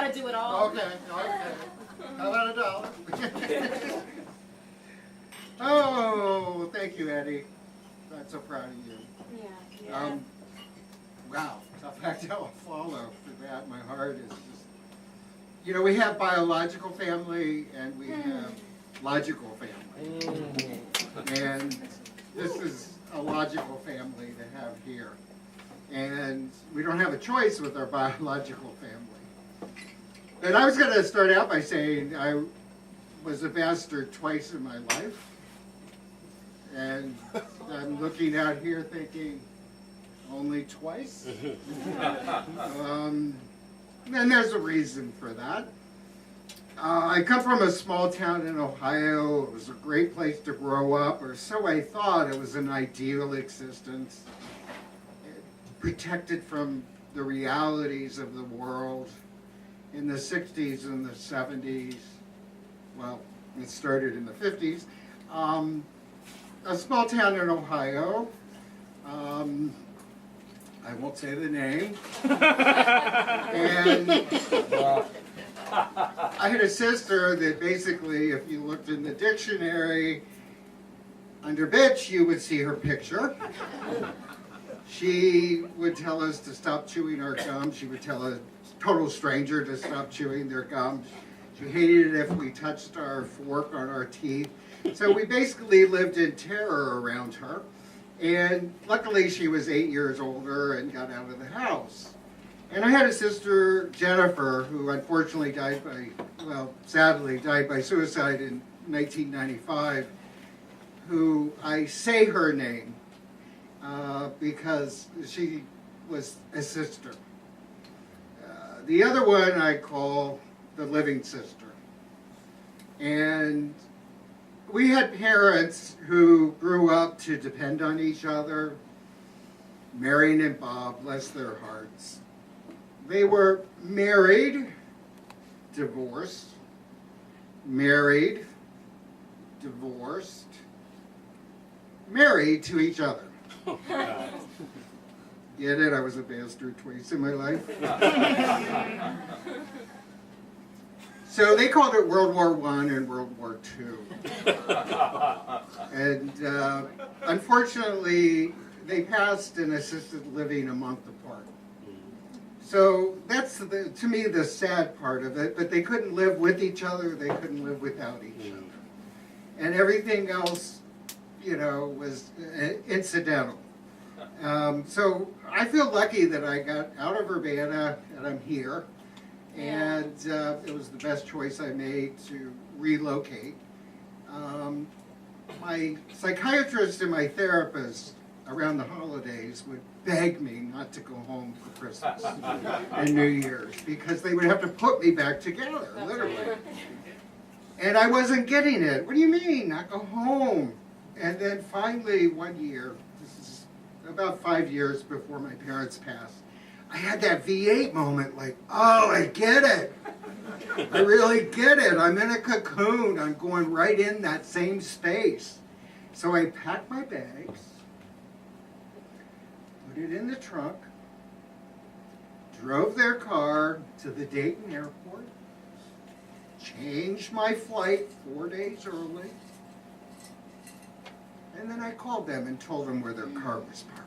got to do it all. Okay. How about $1? Oh, thank you, Eddie. I'm so proud of you. Yeah. Wow, tough act to follow for that. My heart is just, you know, we have biological family and we have logical family. And this is a logical family to have here. And we don't have a choice with our biological family. And I was going to start out by saying I was a bastard twice in my life. And I'm looking out here thinking, only twice? And there's a reason for that. I come from a small town in Ohio. It was a great place to grow up, or so I thought. It was an ideal existence. Protected from the realities of the world. In the 60s and the 70s, well, it started in the 50s. A small town in Ohio. I won't say the name. And I had a sister that basically, if you looked in the dictionary, under bitch, you would see her picture. She would tell us to stop chewing our gum. She would tell a total stranger to stop chewing their gum. She hated it if we touched our fork on our teeth. So we basically lived in terror around her. And luckily she was 8 years older and got out of the house. And I had a sister, Jennifer, who unfortunately died by, well, sadly died by suicide in 1995, who I say her name because she was a sister. The other one I call the living sister. And we had parents who grew up to depend on each other. Marion and Bob, bless their hearts. They were married, divorced, married, divorced, married to each other. Get it? I was a bastard twice in my life. So they called it World War I and World War II. And unfortunately, they passed in assisted living a month apart. So that's, to me, the sad part of it. But they couldn't live with each other. They couldn't live without each other. And everything else, you know, was incidental. So I feel lucky that I got out of Urbana and I'm here. And it was the best choice I made to relocate. My psychiatrist and my therapist around the holidays would beg me not to go home for Christmas and New Year's because they would have to put me back together, literally. And I wasn't getting it. What do you mean, not go home? And then finally one year, this is about 5 years before my parents passed, I had that V8 moment, like, oh, I get it. I really get it. I'm in a cocoon. I'm going right in that same space. So I packed my bags, put it in the trunk, drove their car to the Dayton airport, changed my flight 4 days early, and then I called them and told them where their car was parked.